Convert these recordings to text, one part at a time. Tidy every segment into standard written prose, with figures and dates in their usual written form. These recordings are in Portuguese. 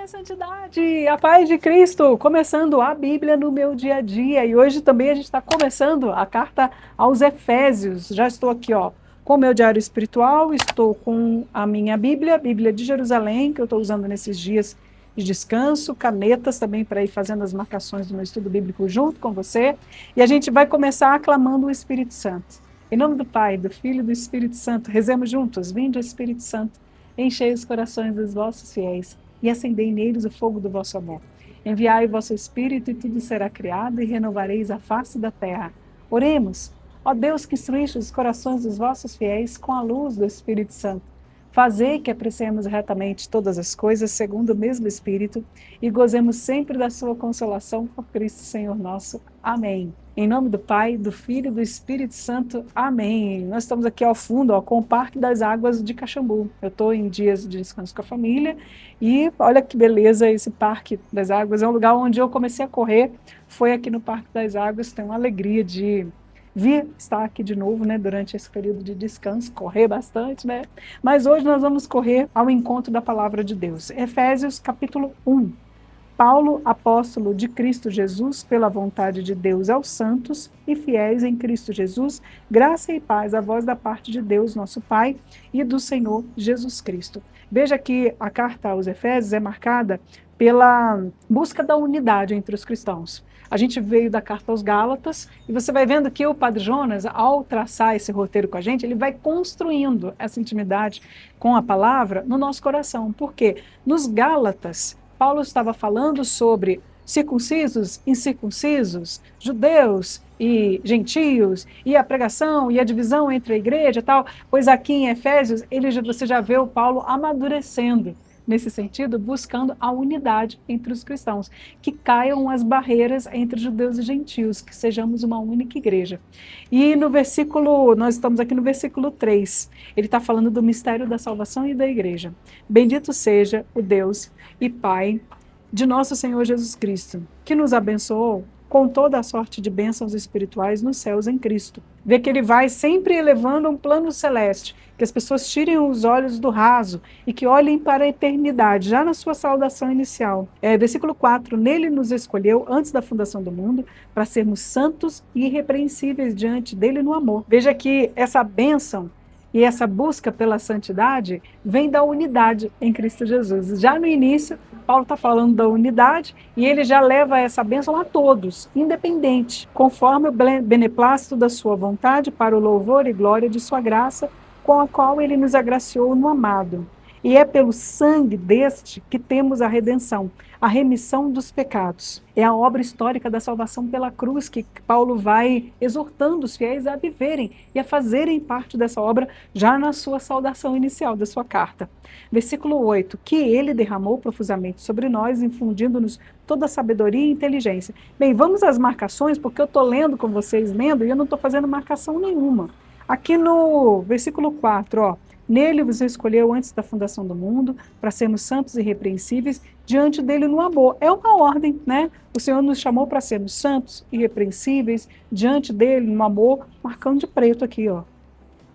minha santidade, a paz de Cristo, começando a Bíblia no meu dia a dia. E hoje também a gente está começando a carta aos Efésios. Já estou aqui, ó, com o meu diário espiritual, estou com a minha Bíblia, Bíblia de Jerusalém, que eu estou usando nesses dias de descanso, canetas também para ir fazendo as marcações do meu estudo bíblico junto com você. E a gente vai começar aclamando o Espírito Santo. Em nome do Pai, do Filho e do Espírito Santo, rezemos juntos. Vinde, Espírito Santo, enchei os corações dos vossos fiéis e acendei neles o fogo do vosso amor. Enviai o vosso Espírito e tudo será criado e renovareis a face da terra. Oremos. Ó Deus que instruíste os corações dos vossos fiéis com a luz do Espírito Santo, fazei que apreciemos retamente todas as coisas segundo o mesmo Espírito e gozemos sempre da sua consolação por Cristo Senhor nosso. Amém. Em nome do Pai, do Filho e do Espírito Santo. Amém. Nós estamos aqui ao fundo, ó, com o Parque das Águas de Caxambu. Eu estou em dias de descanso com a família e olha que beleza esse Parque das Águas. É um lugar onde eu comecei a correr. Foi aqui no Parque das Águas. Tenho uma alegria de vir estar aqui de novo, né, durante esse período de descanso, correr bastante, né? Mas hoje nós vamos correr ao encontro da palavra de Deus. Efésios capítulo 1. Paulo, apóstolo de Cristo Jesus, pela vontade de Deus aos santos e fiéis em Cristo Jesus, graça e paz a vós da parte de Deus, nosso Pai, e do Senhor Jesus Cristo. Veja que a carta aos Efésios é marcada pela busca da unidade entre os cristãos. A gente veio da carta aos Gálatas e você vai vendo que o Padre Jonas, ao traçar esse roteiro com a gente, ele vai construindo essa intimidade com a palavra no nosso coração. Por quê? Nos Gálatas, Paulo estava falando sobre circuncisos, incircuncisos, judeus e gentios, e a pregação e a divisão entre a igreja e tal, pois aqui em Efésios você já vê o Paulo amadurecendo nesse sentido, buscando a unidade entre os cristãos, que caiam as barreiras entre judeus e gentios, que sejamos uma única igreja. E no versículo, nós estamos aqui no versículo 3, ele está falando do mistério da salvação e da igreja. Bendito seja o Deus e Pai de nosso Senhor Jesus Cristo, que nos abençoou com toda a sorte de bênçãos espirituais nos céus em Cristo. Vê que ele vai sempre elevando um plano celeste, que as pessoas tirem os olhos do raso e que olhem para a eternidade, já na sua saudação inicial. Versículo 4, nele nos escolheu antes da fundação do mundo, para sermos santos e irrepreensíveis diante dele no amor. Veja que essa bênção e essa busca pela santidade vem da unidade em Cristo Jesus. Já no início, Paulo está falando da unidade e ele já leva essa bênção a todos, independente, conforme o beneplácito da sua vontade, para o louvor e glória de sua graça, com a qual ele nos agraciou no amado. E é pelo sangue deste que temos a redenção, a remissão dos pecados. É a obra histórica da salvação pela cruz que Paulo vai exortando os fiéis a viverem e a fazerem parte dessa obra já na sua saudação inicial da sua carta. Versículo 8, que ele derramou profusamente sobre nós, infundindo-nos toda a sabedoria e inteligência. Bem, vamos às marcações, porque eu estou lendo com vocês, lendo, e eu não estou fazendo marcação nenhuma. Aqui no versículo 4, ó, nele vos escolheu antes da fundação do mundo, para sermos santos e irrepreensíveis diante dele no amor. É uma ordem, né? O Senhor nos chamou para sermos santos e irrepreensíveis diante dele no amor, marcando de preto aqui, ó.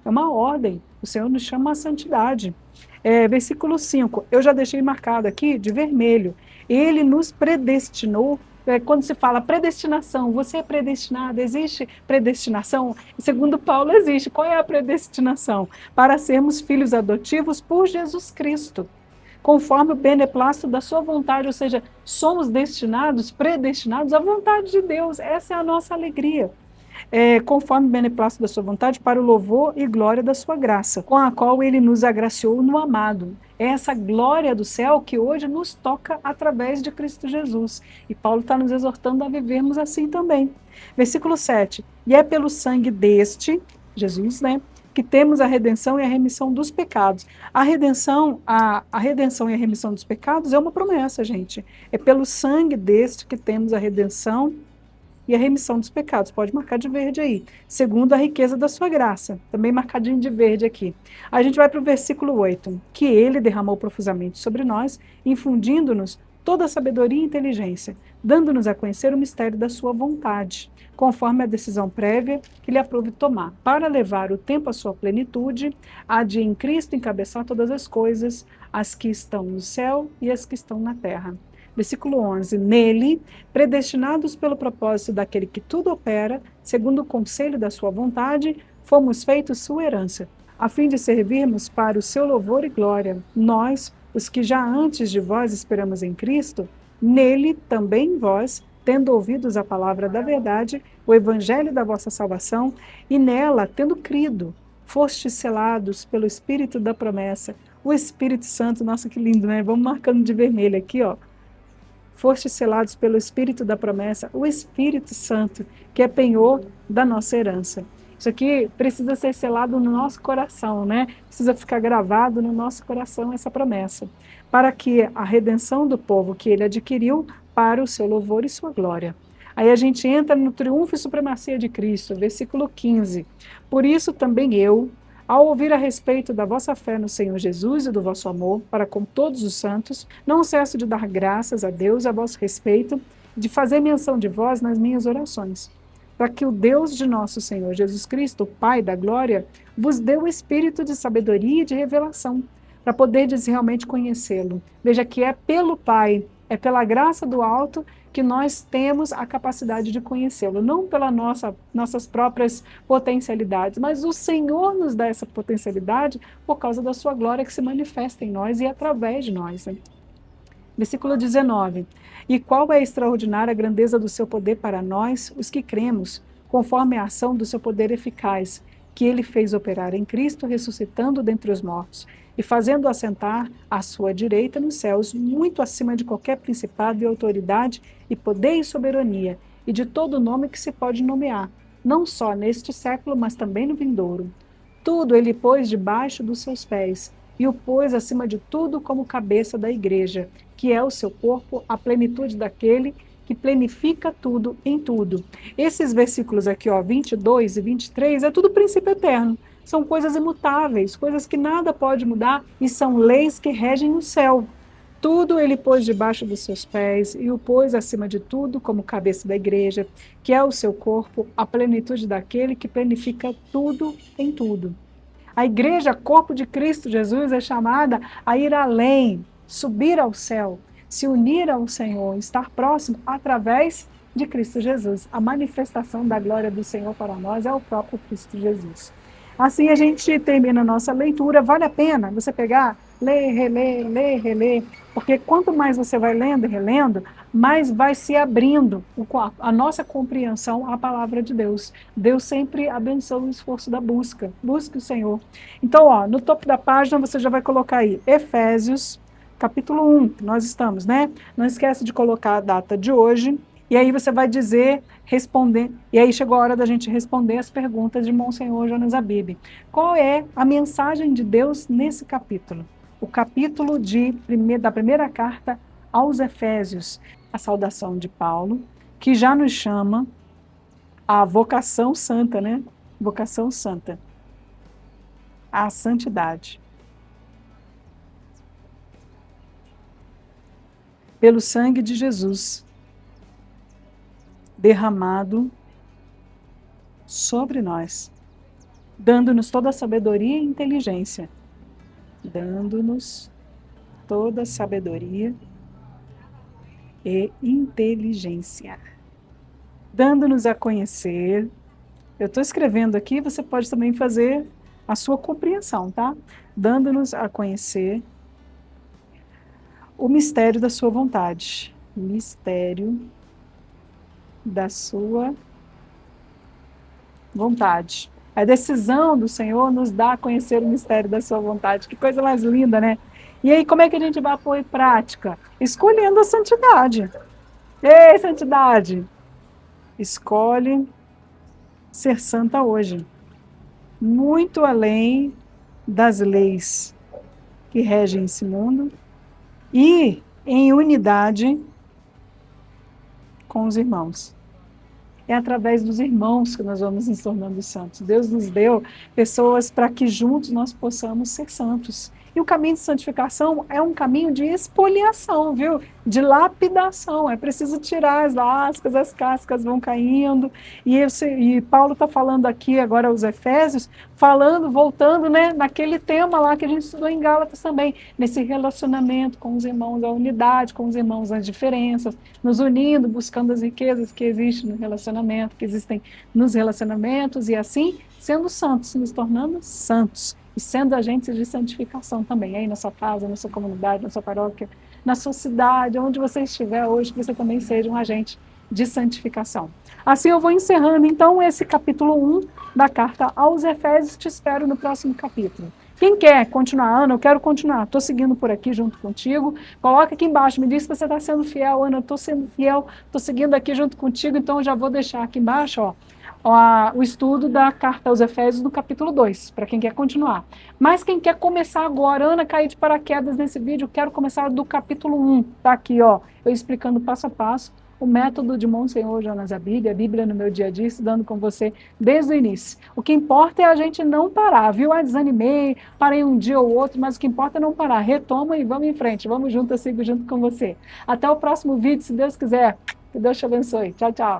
É uma ordem. O Senhor nos chama à santidade. Versículo 5, eu já deixei marcado aqui de vermelho. Ele nos predestinou. Quando se fala predestinação, você é predestinado, existe predestinação? Segundo Paulo, existe. Qual é a predestinação? Para sermos filhos adotivos por Jesus Cristo, conforme o beneplácito da sua vontade, ou seja, somos destinados, predestinados à vontade de Deus. Essa é a nossa alegria. Conforme o beneplácito da sua vontade, para o louvor e glória da sua graça, com a qual ele nos agraciou no amado. É essa glória do céu que hoje nos toca através de Cristo Jesus. E Paulo está nos exortando a vivermos assim também. Versículo 7. E é pelo sangue deste, Jesus, né, que temos a redenção e a remissão dos pecados. A redenção e a remissão dos pecados é uma promessa, gente. É pelo sangue deste que temos a redenção e a remissão dos pecados. Pode marcar de verde aí. Segundo a riqueza da sua graça. Também marcadinho de verde aqui. A gente vai para o versículo 8. Que ele derramou profusamente sobre nós, infundindo-nos toda sabedoria e inteligência, dando-nos a conhecer o mistério da sua vontade, conforme a decisão prévia que lhe aprouve tomar, para levar o tempo à sua plenitude, há de em Cristo encabeçar todas as coisas, as que estão no céu e as que estão na terra. Versículo 11. Nele, predestinados pelo propósito daquele que tudo opera, segundo o conselho da sua vontade, fomos feitos sua herança, a fim de servirmos para o seu louvor e glória. Nós, os que já antes de vós esperamos em Cristo, nele também vós, tendo ouvidos a palavra da verdade, o evangelho da vossa salvação, e nela, tendo crido, fostes selados pelo Espírito da promessa, o Espírito Santo. Nossa, que lindo, né? Vamos marcando de vermelho aqui, ó. Fostes selados pelo Espírito da promessa, o Espírito Santo, que é penhor da nossa herança. Isso aqui precisa ser selado no nosso coração, né? Precisa ficar gravado no nosso coração essa promessa, para que a redenção do povo que ele adquiriu para o seu louvor e sua glória. Aí a gente entra no triunfo e supremacia de Cristo, versículo 15. Por isso também eu, ao ouvir a respeito da vossa fé no Senhor Jesus e do vosso amor para com todos os santos, não cesso de dar graças a Deus a vosso respeito, de fazer menção de vós nas minhas orações, para que o Deus de nosso Senhor Jesus Cristo, o Pai da glória, vos dê o espírito de sabedoria e de revelação, para poderdes realmente conhecê-lo. Veja que é pelo Pai, é pela graça do alto que nós temos a capacidade de conhecê-lo, não pelas nossas próprias potencialidades, mas o Senhor nos dá essa potencialidade por causa da sua glória que se manifesta em nós e através de nós. Né? Versículo 19. E qual é a extraordinária grandeza do seu poder para nós, os que cremos, conforme a ação do seu poder eficaz, que ele fez operar em Cristo, ressuscitando dentre os mortos, e fazendo assentar à sua direita nos céus, muito acima de qualquer principado e autoridade, e poder e soberania, e de todo nome que se pode nomear, não só neste século, mas também no vindouro. Tudo ele pôs debaixo dos seus pés, e o pôs acima de tudo como cabeça da igreja, que é o seu corpo, a plenitude daquele que plenifica tudo em tudo. Esses versículos aqui, ó, 22 e 23, é tudo princípio eterno. São coisas imutáveis, coisas que nada pode mudar, e são leis que regem o céu. Tudo ele pôs debaixo dos seus pés, e o pôs acima de tudo como cabeça da igreja, que é o seu corpo, a plenitude daquele que plenifica tudo em tudo. A igreja, corpo de Cristo Jesus, é chamada a ir além, subir ao céu, se unir ao Senhor, estar próximo através de Cristo Jesus. A manifestação da glória do Senhor para nós é o próprio Cristo Jesus. Assim a gente termina a nossa leitura. Vale a pena você pegar, ler, reler, porque quanto mais você vai lendo e relendo, mais vai se abrindo a nossa compreensão à palavra de Deus. Deus sempre abençoa o esforço da busca. Busque o Senhor. Então, ó, no topo da página você já vai colocar aí Efésios, capítulo 1, que nós estamos, né? Não esquece de colocar a data de hoje. E aí você vai dizer, responder, e aí chegou a hora da gente responder as perguntas de Monsenhor Jonas Abib. Qual é a mensagem de Deus nesse capítulo? O capítulo da primeira carta aos Efésios, a saudação de Paulo, que já nos chama à vocação santa, né? Vocação santa, à santidade. Pelo sangue de Jesus, derramado sobre nós, dando-nos toda a sabedoria e inteligência, dando-nos toda a sabedoria e inteligência, dando-nos a conhecer. Eu estou escrevendo aqui, você pode também fazer a sua compreensão, tá? Dando-nos a conhecer o mistério da sua vontade, mistério da sua vontade. A decisão do Senhor nos dá a conhecer o mistério da sua vontade. Que coisa mais linda, né? E aí, como é que a gente vai pôr em prática? Escolhendo a santidade. Ei, santidade! Escolhe ser santa hoje. Muito além das leis que regem esse mundo e em unidade com os irmãos. É através dos irmãos que nós vamos nos tornando santos. Deus nos deu pessoas para que juntos nós possamos ser santos. E o caminho de santificação é um caminho de expoliação, viu? De lapidação. É preciso tirar as lascas, as cascas vão caindo. E Paulo está falando aqui agora aos Efésios, voltando, né, naquele tema lá que a gente estudou em Gálatas também, nesse relacionamento com os irmãos, a unidade com os irmãos, as diferenças, nos unindo, buscando as riquezas que existem no relacionamento, que existem nos relacionamentos, e assim sendo santos, nos tornando santos, e sendo agentes de santificação também, aí na sua casa, na sua comunidade, na sua paróquia, na sua cidade, onde você estiver hoje, que você também seja um agente de santificação. Assim eu vou encerrando, então, esse capítulo 1 da carta aos Efésios. Te espero no próximo capítulo. Quem quer continuar? Ana, eu quero continuar, estou seguindo por aqui junto contigo. Coloca aqui embaixo, me diz se você está sendo fiel. Ana, estou sendo fiel, estou seguindo aqui junto contigo, então eu já vou deixar aqui embaixo, o estudo da carta aos Efésios no capítulo 2, para quem quer continuar. Mas quem quer começar agora, Ana, cair de paraquedas nesse vídeo, quero começar do capítulo 1, tá aqui, eu explicando passo a passo o método de Monsenhor Jonas Abib, a Bíblia no meu dia a dia, estudando com você desde o início. O que importa é a gente não parar, viu? Desanimei, parei um dia ou outro, mas o que importa é não parar. Retoma e vamos em frente, vamos junto, eu sigo junto com você. Até o próximo vídeo, se Deus quiser. Que Deus te abençoe. Tchau, tchau.